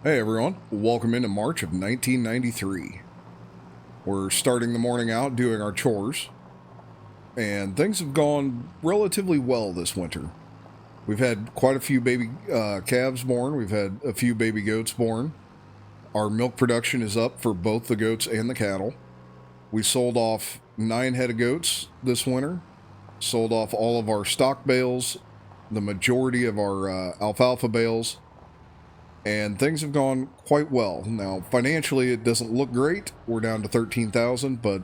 Hey everyone, welcome into March of 1993. We're starting the morning out doing our chores, and things have gone relatively well this winter. We've had quite a few baby calves born, we've had a few baby goats born. Our milk production is up for both the goats and the cattle. We sold off 9 head of goats this winter, sold off all of our stock bales, the majority of our alfalfa bales, and things have gone quite well. Now, financially, it doesn't look great. We're down to 13,000, but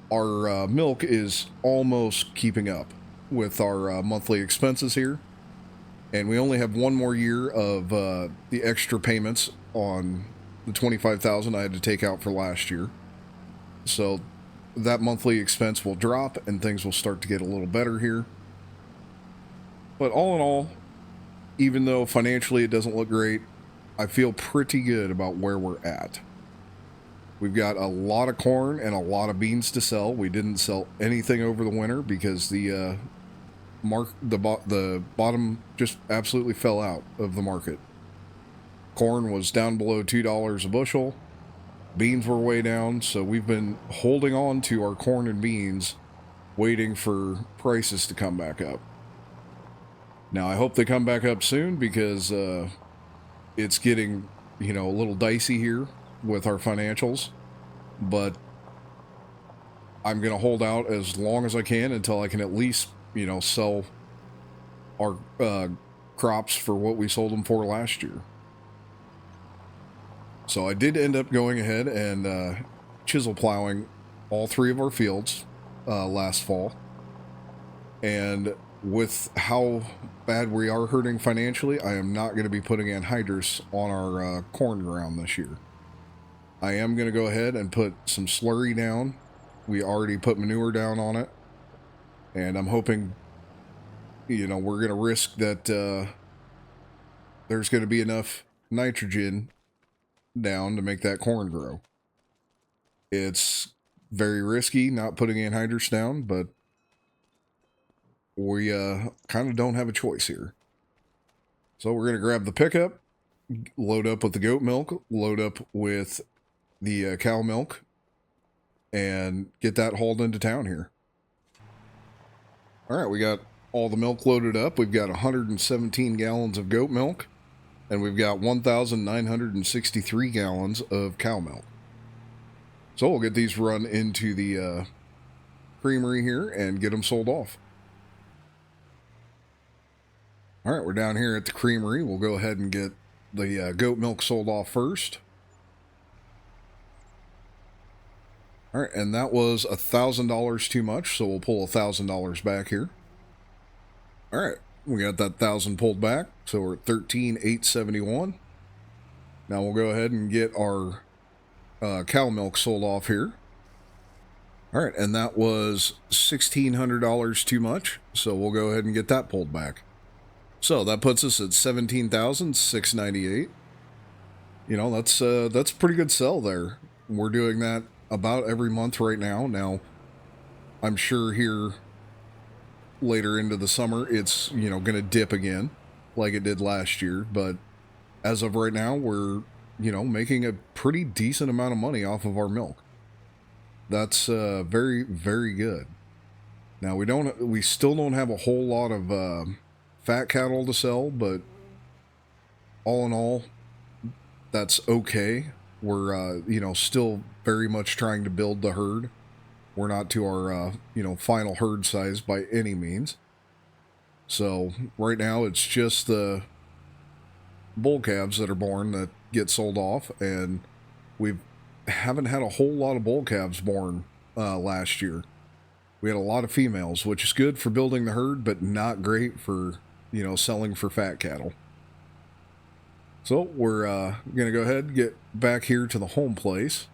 our milk is almost keeping up with our monthly expenses here. And we only have one more year of the extra payments on the 25,000 I had to take out for last year. So that monthly expense will drop and things will start to get a little better here. But all in all, even though financially it doesn't look great, I feel pretty good about where we're at. We've got a lot of corn and a lot of beans to sell. We didn't sell anything over the winter because the bottom just absolutely fell out of the market. Corn was down below $2 a bushel. Beans were way down, so we've been holding on to our corn and beans, waiting for prices to come back up. Now, I hope they come back up soon because it's getting, a little dicey here with our financials. But I'm going to hold out as long as I can until I can at least, sell our crops for what we sold them for last year. So I did end up going ahead and chisel plowing all 3 of our fields last fall. And with how bad we are hurting financially, I am not going to be putting anhydrous on our corn ground this year. I am going to go ahead and put some slurry down. We already put manure down on it. And I'm hoping, we're going to risk that there's going to be enough nitrogen down to make that corn grow. It's very risky not putting anhydrous down, but we kind of don't have a choice here. So we're going to grab the pickup, load up with the goat milk, load up with the cow milk, and get that hauled into town here. All right, we got all the milk loaded up. We've got 117 gallons of goat milk, and we've got 1,963 gallons of cow milk. So we'll get these run into the creamery here and get them sold off. All right, we're down here at the creamery. We'll go ahead and get the goat milk sold off first. All right, and that was $1,000 too much, so we'll pull $1,000 back here. All right, we got that 1,000 pulled back, so we're at 13,871. Now we'll go ahead and get our cow milk sold off here. All right, and that was $1,600 too much, so we'll go ahead and get that pulled back. So that puts us at 17,698. That's a pretty good sell there. We're doing that about every month right now. Now, I'm sure here later into the summer, it's, going to dip again like it did last year. But as of right now, we're, making a pretty decent amount of money off of our milk. That's very, very good. Now, we still don't have a whole lot of fat cattle to sell, but all in all, that's okay. We're, still very much trying to build the herd. We're not to our, final herd size by any means. So right now it's just the bull calves that are born that get sold off, and we haven't had a whole lot of bull calves born last year. We had a lot of females, which is good for building the herd, but not great for, selling for fat cattle. So we're going to go ahead and get back here to the home place.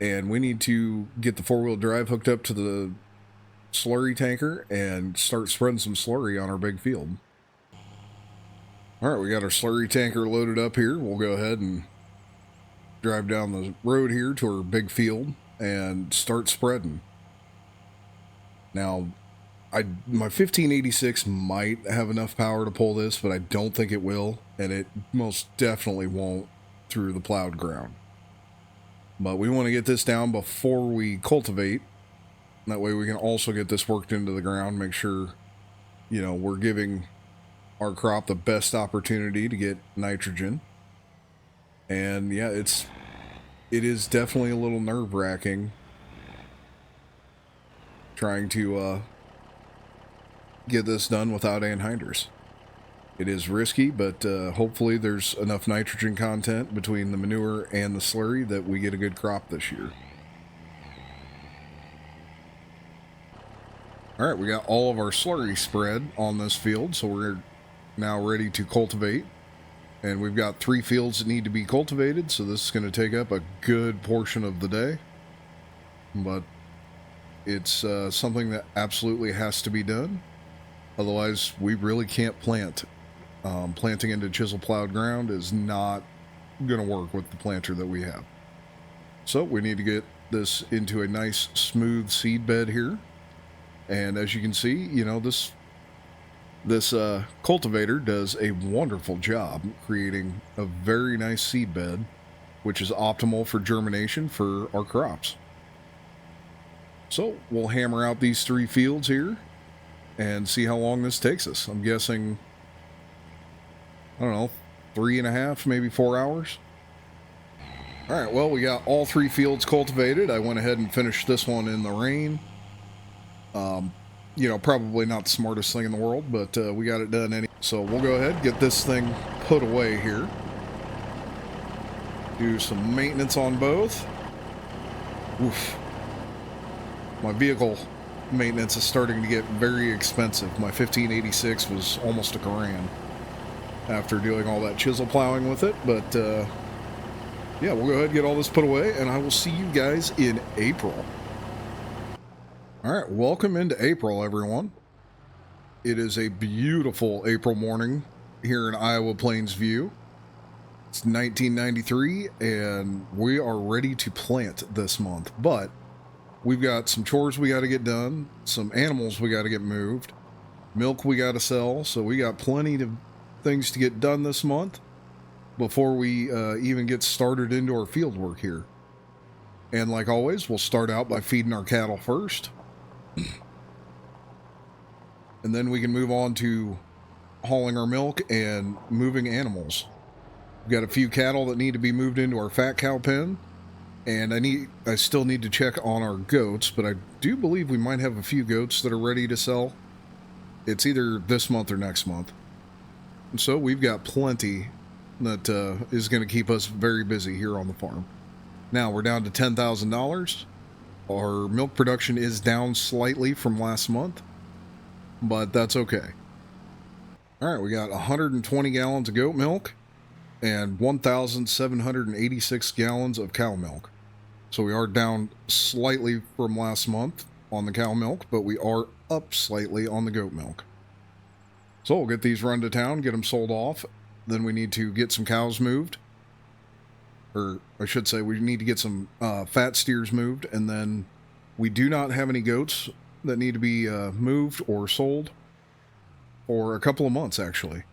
And we need to get the 4-wheel drive hooked up to the slurry tanker and start spreading some slurry on our big field. All right, we got our slurry tanker loaded up here. We'll go ahead and drive down the road here to our big field and start spreading. Now, my 1586 might have enough power to pull this, but I don't think it will, and it most definitely won't through the plowed ground. But we want to get this down before we cultivate. That way we can also get this worked into the ground, make sure, we're giving our crop the best opportunity to get nitrogen. And yeah, it is definitely a little nerve-wracking trying to get this done without anhydrous. It is risky, but hopefully there's enough nitrogen content between the manure and the slurry that we get a good crop this year. Alright, we got all of our slurry spread on this field, so we're now ready to cultivate. And we've got 3 fields that need to be cultivated, so this is going to take up a good portion of the day. But it's something that absolutely has to be done. Otherwise, we really can't plant. Planting into chisel plowed ground is not going to work with the planter that we have. So we need to get this into a nice smooth seed bed here. And as you can see, this cultivator does a wonderful job creating a very nice seed bed, which is optimal for germination for our crops. So we'll hammer out these 3 fields here and see how long this takes us. I'm guessing, I don't know, 3.5, maybe 4 hours. All right, well, we got all 3 fields cultivated. I went ahead and finished this one in the rain. Probably not the smartest thing in the world, but we got it done anyway. So we'll go ahead and get this thing put away here. Do some maintenance on both. Oof. My vehicle maintenance is starting to get very expensive. My 1586 was almost $1,000 after doing all that chisel plowing with it. But yeah, we'll go ahead and get all this put away, and I will see you guys in April. All right, welcome into April, everyone. It is a beautiful April morning here in Iowa Plains View. It's 1993, and we are ready to plant this month. But we've got some chores we got to get done, some animals we got to get moved, milk we got to sell, so we got plenty of things to get done this month before we even get started into our field work here. And like always, we'll start out by feeding our cattle first. And then we can move on to hauling our milk and moving animals. We've got a few cattle that need to be moved into our fat cow pen. And I still need to check on our goats, but I do believe we might have a few goats that are ready to sell. It's either this month or next month. And so we've got plenty that is going to keep us very busy here on the farm. Now we're down to $10,000. Our milk production is down slightly from last month, but that's okay. All right, we got 120 gallons of goat milk and 1,786 gallons of cow milk. So we are down slightly from last month on the cow milk, but we are up slightly on the goat milk. So we'll get these run to town, get them sold off. Then we need to get some cows moved. Or I should say we need to get some fat steers moved, and then we do not have any goats that need to be moved or sold for a couple of months, actually.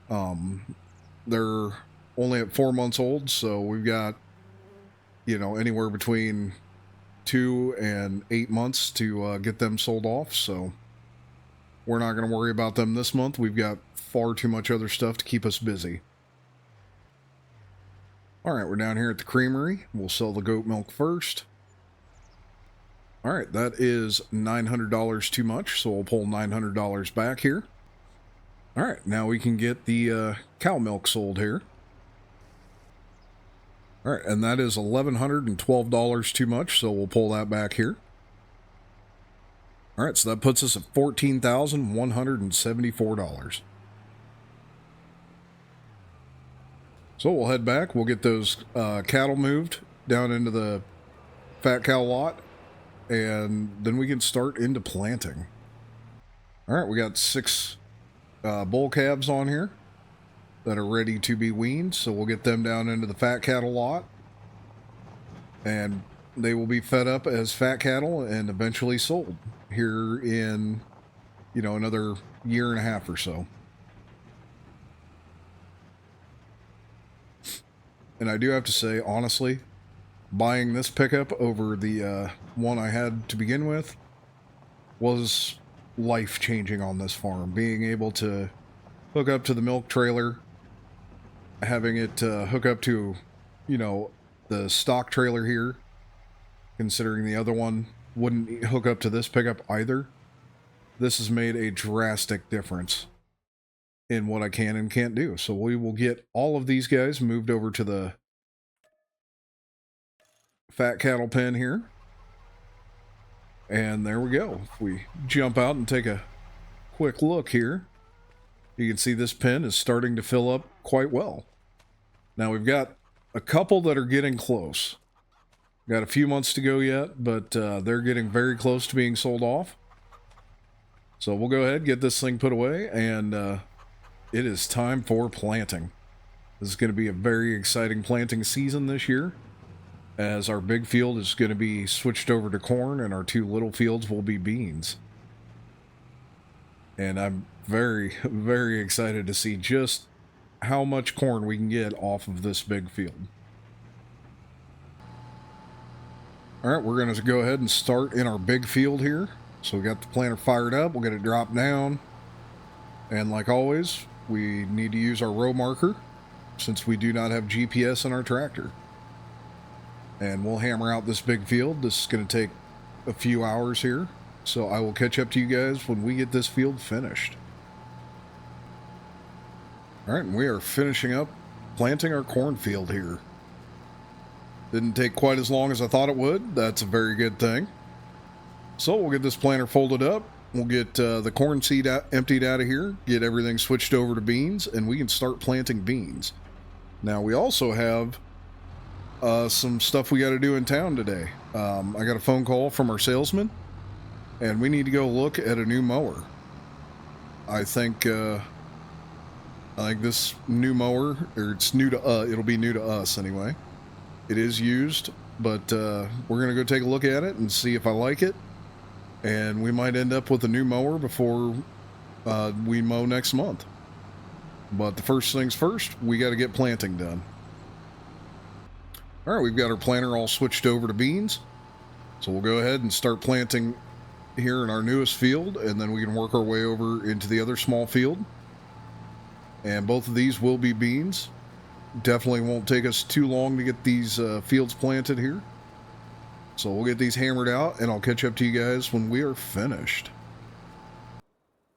They're only at 4 months old, so we've got, anywhere between 2 and 8 months to get them sold off, so we're not going to worry about them this month. We've got far too much other stuff to keep us busy. All right, we're down here at the creamery. We'll sell the goat milk first. All right, that is $900 too much, so we'll pull $900 back here. All right, now we can get the cow milk sold here. All right, and that is $1,112 too much, so we'll pull that back here. All right, so that puts us at $14,174. So we'll head back. We'll get those cattle moved down into the fat cow lot, and then we can start into planting. All right, we got 6 bull calves on here that are ready to be weaned, so we'll get them down into the fat cattle lot, and they will be fed up as fat cattle and eventually sold here in another year and a half or so. And I do have to say, honestly, buying this pickup over the one I had to begin with was life-changing on this farm. Being able to hook up to the milk trailer, having it hook up to, the stock trailer here, considering the other one wouldn't hook up to this pickup either. This has made a drastic difference in what I can and can't do. So we will get all of these guys moved over to the fat cattle pen here. And there we go. If we jump out and take a quick look here, you can see this pen is starting to fill up quite well. Now we've got a couple that are getting close. Got a few months to go yet, but they're getting very close to being sold off. So we'll go ahead, get this thing put away, and it is time for planting. This is going to be a very exciting planting season this year, as our big field is going to be switched over to corn, and our two little fields will be beans. And I'm very, very excited to see just how much corn we can get off of this big field. Alright, we're going to go ahead and start in our big field here. So we got the planter fired up, we'll get it dropped down. And like always, we need to use our row marker, since we do not have GPS in our tractor. And we'll hammer out this big field. This is going to take a few hours here. So I will catch up to you guys when we get this field finished. Alright, and we are finishing up planting our cornfield here. Didn't take quite as long as I thought it would. That's a very good thing. So we'll get this planter folded up. We'll get the corn seed emptied out of here. Get everything switched over to beans. And we can start planting beans. Now we also have some stuff we got to do in town today. I got a phone call from our salesman. And we need to go look at a new mower. I think this new mower, or it's new to it'll be new to us anyway. It is used, but we're going to go take a look at it and see if I like it. And we might end up with a new mower before we mow next month. But the first things first, we got to get planting done. All right, we've got our planter all switched over to beans. So we'll go ahead and start planting here in our newest field, and then we can work our way over into the other small field. And both of these will be beans. Definitely won't take us too long to get these fields planted here. So we'll get these hammered out, and I'll catch up to you guys when we are finished.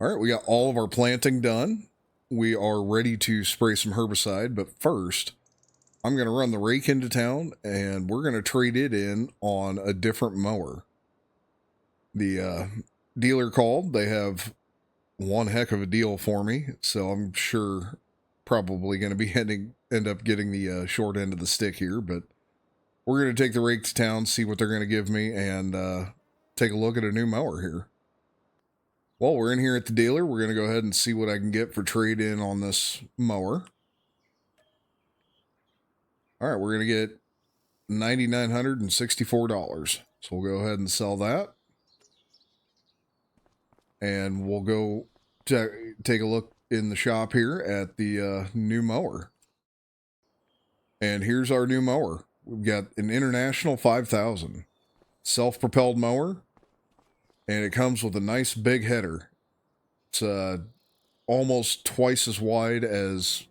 All right, we got all of our planting done. We are ready to spray some herbicide, but first, I'm going to run the rake into town, and we're going to trade it in on a different mower. The dealer called. They have one heck of a deal for me, so I'm sure probably going to be end up getting the short end of the stick here, but we're going to take the rake to town, see what they're going to give me, and take a look at a new mower here. While we're in here at the dealer, we're going to go ahead and see what I can get for trade-in on this mower. All right, we're going to get $9,964. So we'll go ahead and sell that. And we'll go take a look in the shop here at the new mower. And here's our new mower. We've got an International 5000 self-propelled mower, and it comes with a nice big header. It's almost twice as wide as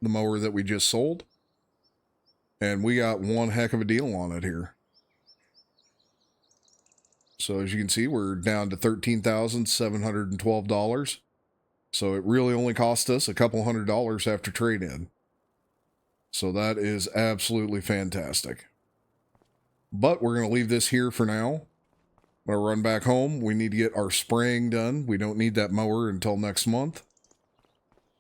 the mower that we just sold, and we got one heck of a deal on it here. So as you can see, we're down to $13,712. So it really only cost us a couple $100 after trade-in. So that is absolutely fantastic. But we're going to leave this here for now. I'm going to run back home. We need to get our spraying done. We don't need that mower until next month.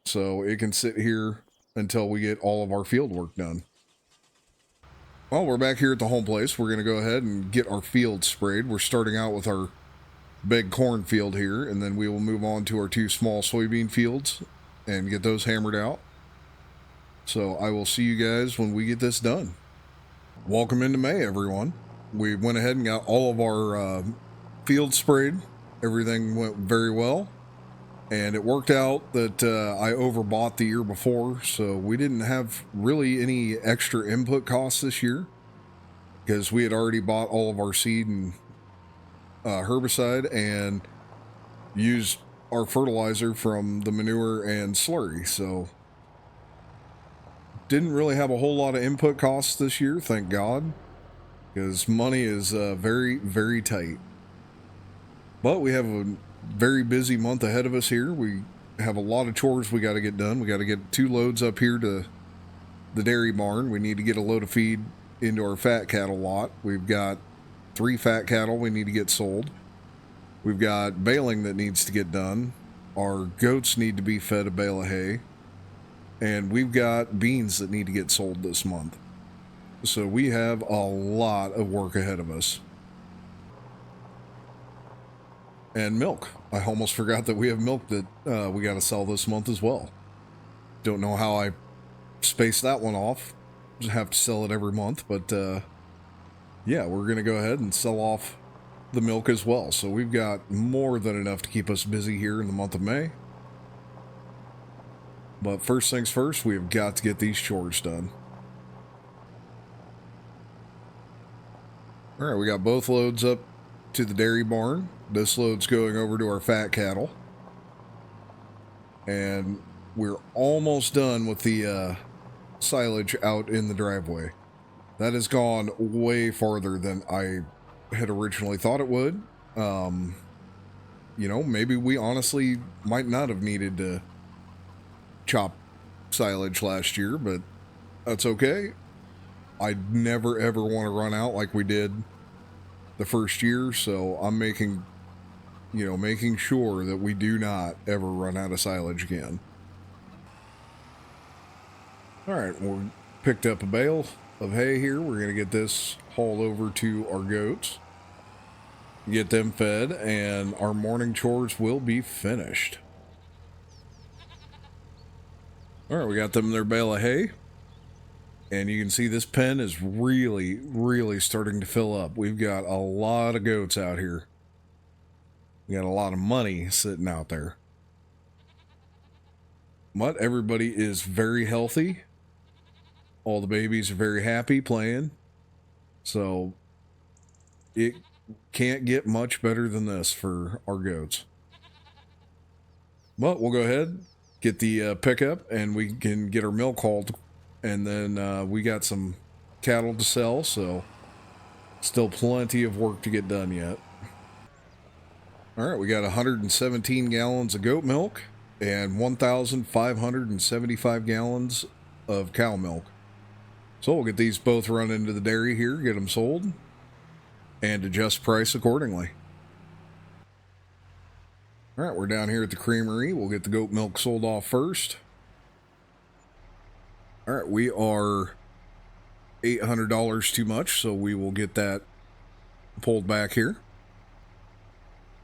So it can sit here until we get all of our field work done. Well, we're back here at the home place. We're going to go ahead and get our field sprayed. We're starting out with our big corn field here, and then we will move on to our two small soybean fields and get those hammered out. So I will see you guys when we get this done. Welcome into May, everyone. We went ahead and got all of our fields sprayed. Everything went very well. And it worked out that I overbought the year before, so we didn't have really any extra input costs this year because we had already bought all of our seed and herbicide and used our fertilizer from the manure and slurry. So didn't really have a whole lot of input costs this year, thank God, because money is very, very tight. But we have a very busy month ahead of us here. We have a lot of chores we got to get done. We got to get 2 loads up here to the dairy barn. We need to get a load of feed into our fat cattle lot. We've got 3 fat cattle we need to get sold. We've got baling that needs to get done. Our goats need to be fed a bale of hay. And we've got beans that need to get sold this month. So we have a lot of work ahead of us. And milk. I almost forgot that we have milk that we got to sell this month as well. Don't know how I spaced that one off. Just have to sell it every month. But yeah, we're going to go ahead and sell off the milk as well. So we've got more than enough to keep us busy here in the month of May. But first things first, we have got to get these chores done. All right, we got both loads up to the dairy barn. This load's going over to our fat cattle. And we're almost done with the silage out in the driveway. That has gone way farther than I had originally thought it would. You know, maybe we honestly might not have needed to chop silage last year, but that's okay. I'd never ever want to run out like we did the first year, so I'm making sure that we do not ever run out of silage again. Alright, we picked up a bale of hay here. We're going to get this hauled over to our goats, get them fed, and our morning chores will be finished. Alright, we got them their bale of hay. And you can see this pen is really, really starting to fill up. We've got a lot of goats out here. We got a lot of money sitting out there. But everybody is very healthy. All the babies are very happy playing. So it can't get much better than this for our goats. But we'll go ahead, get the pickup, and we can get our milk hauled. And then we got some cattle to sell, so still plenty of work to get done yet. All right, we got 117 gallons of goat milk and 1,575 gallons of cow milk. So we'll get these both run into the dairy here, get them sold, and adjust price accordingly. All right, we're down here at the creamery. We'll get the goat milk sold off first. All right, we are $800 too much, so we will get that pulled back here.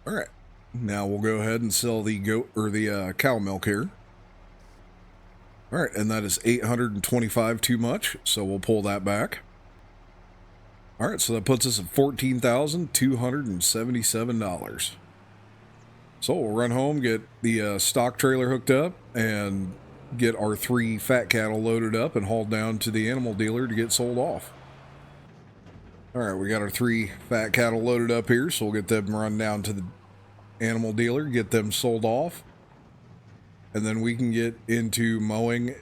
All right, now we'll go ahead and sell the goat or the cow milk here. All right, and that is $825 too much, so we'll pull that back. All right, so that puts us at $14,277. So we'll run home, get the stock trailer hooked up, and get our 3 fat cattle loaded up and hauled down to the animal dealer to get sold off. All right, we got our 3 fat cattle loaded up here, so we'll get them run down to the animal dealer, get them sold off, and then we can get into mowing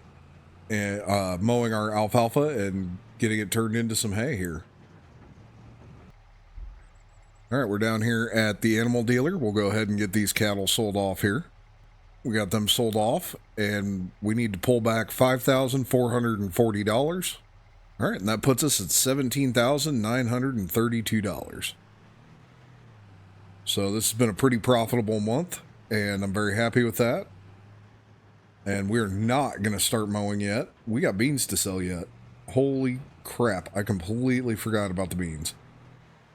and mowing our alfalfa and getting it turned into some hay here. All right, we're down here at the animal dealer. We'll go ahead and get these cattle sold off here. We got them sold off, and we need to pull back $5,440. All right, and that puts us at $17,932. So this has been a pretty profitable month, and I'm very happy with that. And we're not going to start mowing yet. We got beans to sell yet. Holy crap, I completely forgot about the beans.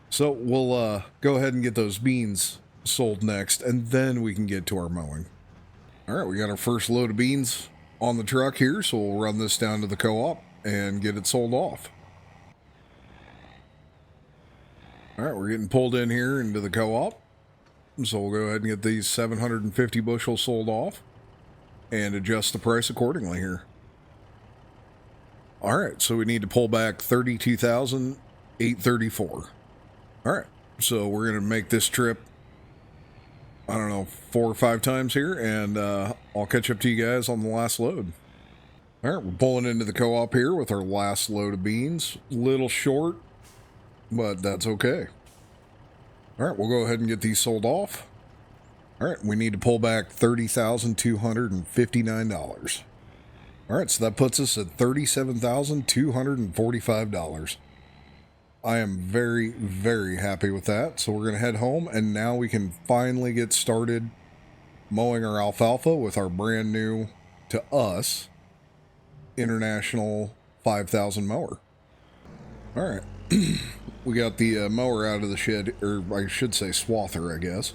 So we'll go ahead and get those beans sold next, and then we can get to our mowing. All right, we got our first load of beans on the truck here, so we'll run this down to the co-op and get it sold off. All right, we're getting pulled in here into the co-op. So we'll go ahead and get these 750 bushels sold off and adjust the price accordingly here. All right, so we need to pull back 32,834. All right, so we're going to make this trip, I don't know, 4 or 5 times here, and I'll catch up to you guys on the last load. All right, we're pulling into the co-op here with our last load of beans. Little short, but that's okay. All right, we'll go ahead and get these sold off. All right, we need to pull back $30,259. All right, so that puts us at $37,245. I am very, very happy with that. So we're going to head home, and now we can finally get started mowing our alfalfa with our brand new, to us, International 5000 mower. All right, we got the mower out of the shed, or I should say swather, I guess.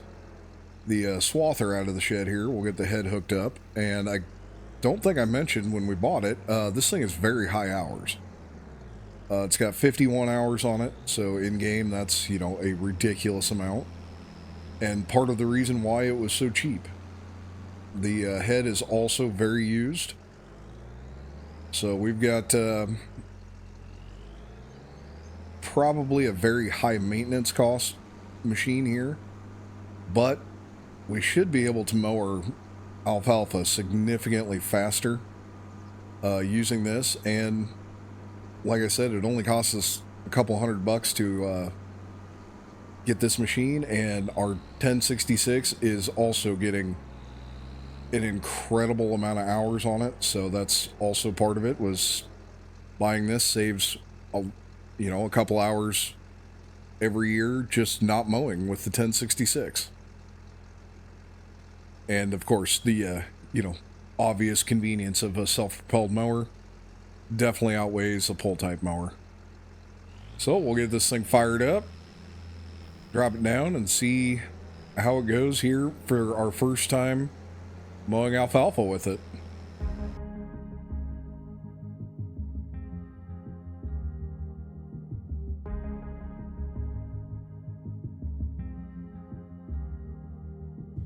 The swather out of the shed here. We'll get the head hooked up, and I don't think I mentioned when we bought it, this thing is very high hours. It's got 51 hours on it, so in-game that's, you know, a ridiculous amount. And part of the reason why it was so cheap. The head is also very used. So we've got probably a very high maintenance cost machine here, but we should be able to mow our alfalfa significantly faster using this, and like I said, it only costs us a couple $100 to get this machine, and our 1066 is also getting an incredible amount of hours on it, so that's also part of it. Was buying this saves a couple hours every year just not mowing with the 1066. And of course, the obvious convenience of a self-propelled mower definitely outweighs a pull-type mower. So we'll get this thing fired up, drop it down, and see how it goes here for our first time mowing alfalfa with it.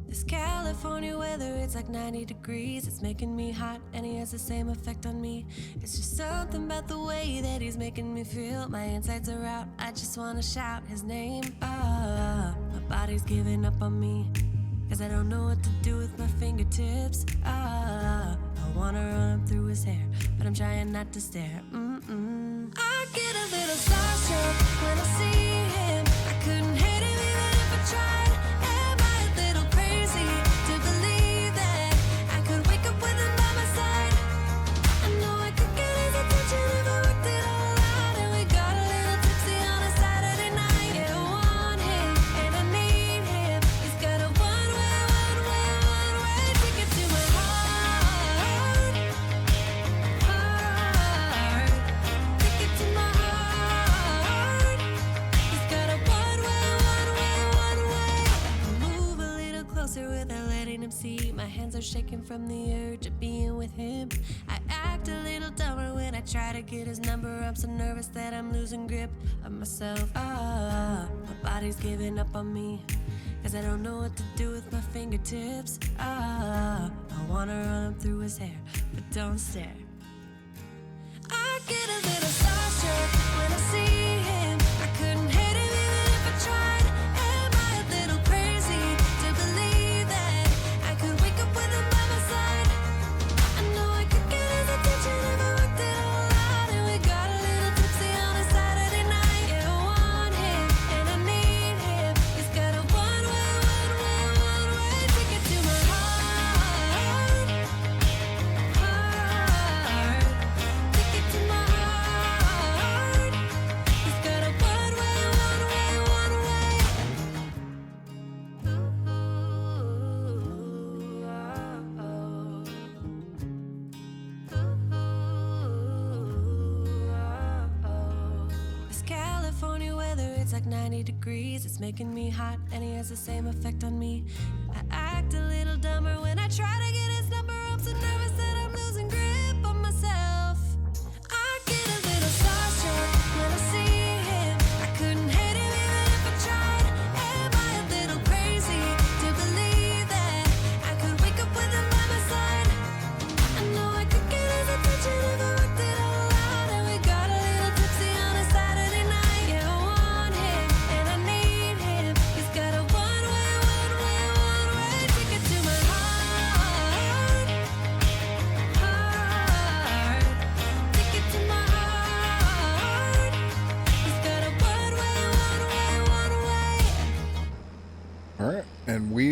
This California weather, it's like 90 degrees. It's making me hot, and he has the same effect on me. It's just something about the way that he's making me feel. My insides are out, I just wanna shout his name. My body's giving up on me, cause I don't know what to do with my fingertips. I wanna run through his hair, but I'm trying not to stare. I get a little starstruck when I see him. I couldn't hate him even if I tried. My hands are shaking from the urge of being with him. I act a little dumber when I try to get his number. I'm so nervous that I'm losing grip of myself. My body's giving up on me, cause I don't know what to do with my fingertips. I wanna run up through his hair, but don't stare. I get a little starstruck when I see him. I couldn't hate him even if I tried. Am I a little crazy to believe that I could wake up with him by my side? I know I could get his attention if I worked it all out. And we got a little tipsy on a Saturday night. Yeah, I want him and I need him. He's got a one-way ticket to my heart. Ticket to my heart. He's got a one-way. This California weather, it's like 90 degrees. It's making me hot, and he has the same effect on me. I act a little dumber when I try to get his number. I'm so nervous that I'm losing grip on myself. I get a little starstruck when I see him. I couldn't hate him even if I tried. Am I a little crazy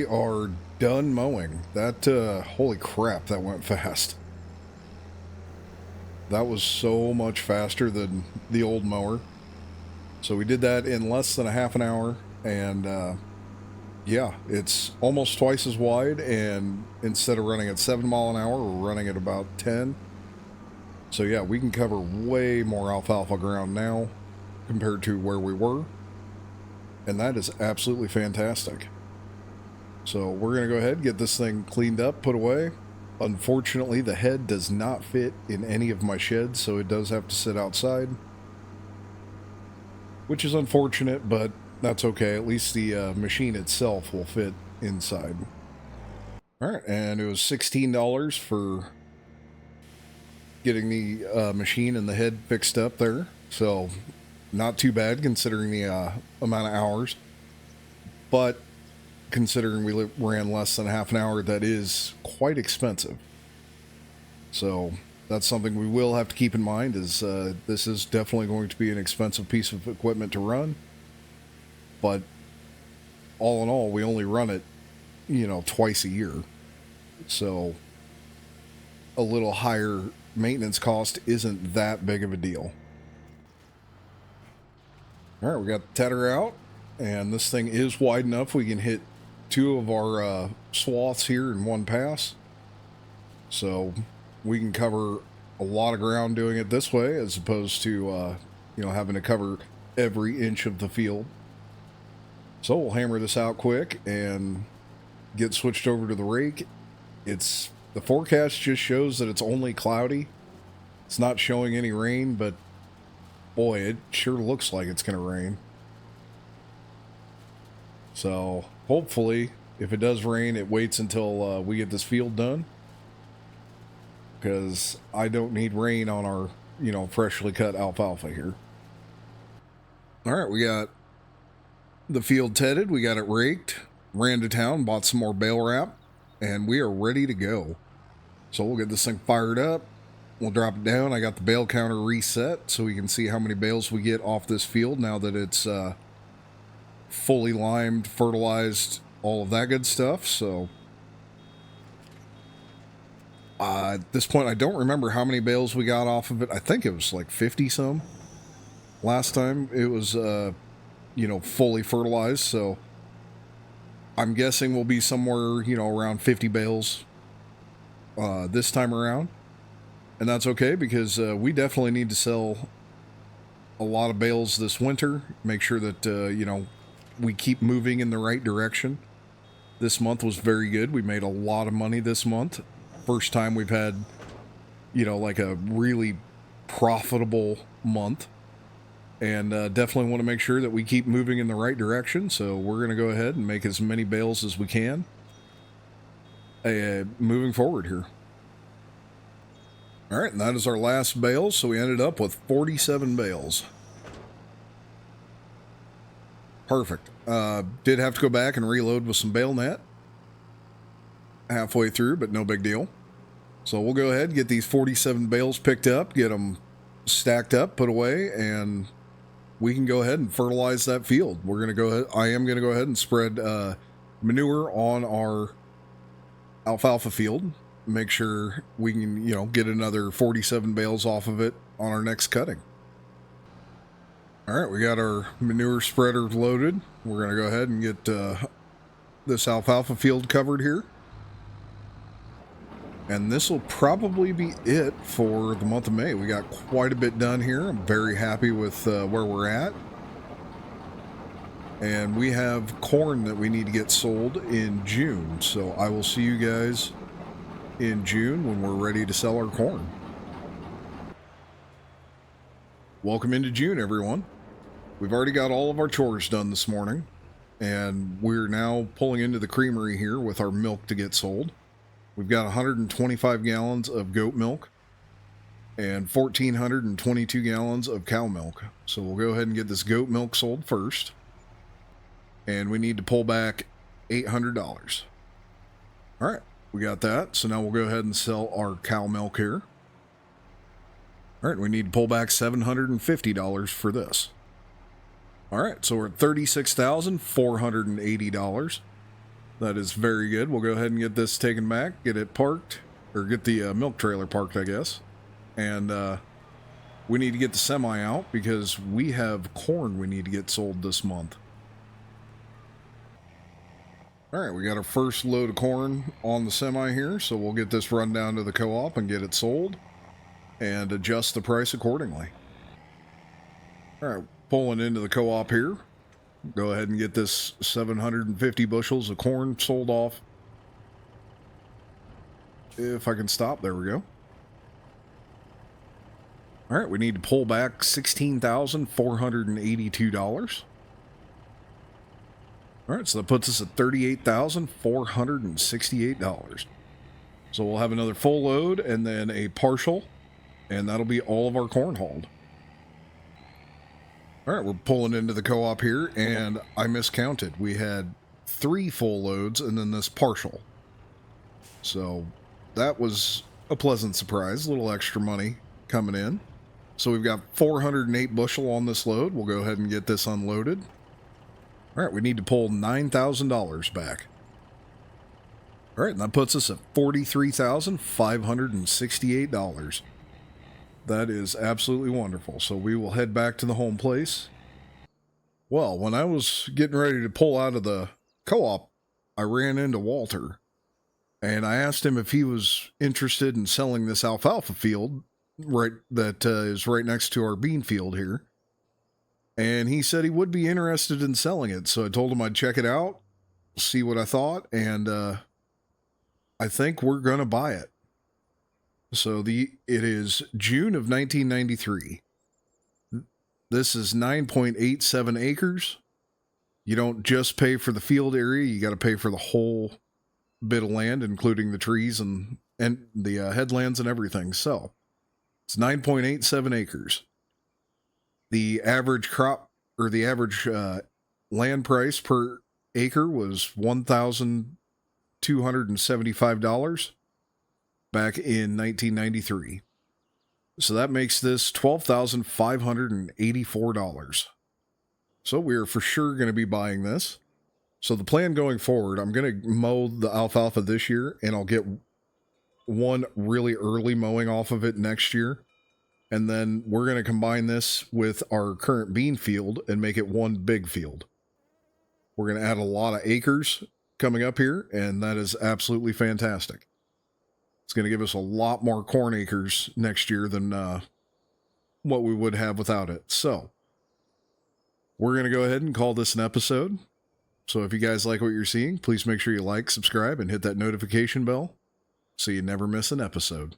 are done mowing. That, holy crap, that went fast. That was so much faster than the old mower. So we did that in less than a half an hour, and yeah, it's almost twice as wide, and instead of running at 7 mile an hour, we're running at about 10. So yeah, we can cover way more alfalfa ground now compared to where we were, and that is absolutely fantastic. So we're going to go ahead and get this thing cleaned up, put away. Unfortunately, the head does not fit in any of my sheds, so it does have to sit outside, which is unfortunate, but that's okay. At least the machine itself will fit inside. All right, and it was $16 for getting the machine and the head fixed up there, so not too bad considering the amount of hours, but considering we ran less than half an hour, that is quite expensive. So that's something we will have to keep in mind, is this is definitely going to be an expensive piece of equipment to run. But all in all, we only run it, twice a year. So a little higher maintenance cost isn't that big of a deal. All right, we got the tedder out, and this thing is wide enough we can hit 2 of our swaths here in one pass. So we can cover a lot of ground doing it this way, as opposed to, having to cover every inch of the field. So we'll hammer this out quick and get switched over to the rake. The forecast just shows that it's only cloudy. It's not showing any rain, but boy, it sure looks like it's going to rain. So hopefully, if it does rain, it waits until we get this field done, because I don't need rain on our, freshly cut alfalfa here. All right, we got the field tedded, we got it raked, ran to town, bought some more bale wrap, and we are ready to go. So we'll get this thing fired up, we'll drop it down. I got the bale counter reset so we can see how many bales we get off this field now that it's fully limed, fertilized, all of that good stuff. So at this point, I don't remember how many bales we got off of it. I think it was like 50 some last time it was fully fertilized. So I'm guessing we'll be somewhere around 50 bales this time around, and that's okay, because we definitely need to sell a lot of bales this winter. Make sure that we keep moving in the right direction. This month was very good. We made a lot of money this month. First time we've had, like a really profitable month. And definitely want to make sure that we keep moving in the right direction. So we're going to go ahead and make as many bales as we can moving forward here. All right, and that is our last bale. So we ended up with 47 bales. Perfect. Did have to go back and reload with some bale net halfway through, but no big deal. So we'll go ahead and get these 47 bales picked up, get them stacked up, put away, and we can go ahead and fertilize that field. We're going to go ahead. I am going to go ahead and spread manure on our alfalfa field. Make sure we can, get another 47 bales off of it on our next cutting. All right, we got our manure spreader loaded. We're going to go ahead and get this alfalfa field covered here. And this will probably be it for the month of May. We got quite a bit done here. I'm very happy with where we're at. And we have corn that we need to get sold in June. So I will see you guys in June when we're ready to sell our corn. Welcome into June, everyone. We've already got all of our chores done this morning, and we're now pulling into the creamery here with our milk to get sold. We've got 125 gallons of goat milk and 1,422 gallons of cow milk. So we'll go ahead and get this goat milk sold first, and we need to pull back $800. All right, we got that. So now we'll go ahead and sell our cow milk here. All right, we need to pull back $750 for this. All right, so we're at $36,480. That is very good. We'll go ahead and get this taken back, get it parked, or get the milk trailer parked, I guess. And we need to get the semi out because we have corn we need to get sold this month. All right, we got our first load of corn on the semi here, so we'll get this run down to the co-op and get it sold and adjust the price accordingly. All right, pulling into the co-op here. Go ahead and get this 750 bushels of corn sold off. If I can stop, there we go. All right, we need to pull back $16,482. All right, so that puts us at $38,468. So we'll have another full load and then a partial, and that'll be all of our corn hauled. All right, we're pulling into the co-op here, and I miscounted. We had 3 full loads and then this partial. So that was a pleasant surprise, a little extra money coming in. So we've got 408 bushel on this load. We'll go ahead and get this unloaded. All right, we need to pull $9,000 back. All right, and that puts us at $43,568. That is absolutely wonderful. So we will head back to the home place. Well, when I was getting ready to pull out of the co-op, I ran into Walter, and I asked him if he was interested in selling this alfalfa field that is right next to our bean field here. And he said he would be interested in selling it. So I told him I'd check it out, see what I thought, and I think we're going to buy it. So it is June of 1993. This is 9.87 acres. You don't just pay for the field area, you got to pay for the whole bit of land, including the trees and the headlands and everything. So it's 9.87 acres. The average crop, or the average land price per acre was $1,275 back in 1993. So that makes this $12,584. So we're for sure going to be buying this. So the plan going forward, I'm going to mow the alfalfa this year, and I'll get one really early mowing off of it next year. And then we're going to combine this with our current bean field and make it one big field. We're going to add a lot of acres coming up here, and that is absolutely fantastic. It's going to give us a lot more corn acres next year than what we would have without it. So we're going to go ahead and call this an episode. So if you guys like what you're seeing, please make sure you like, subscribe, and hit that notification bell so you never miss an episode.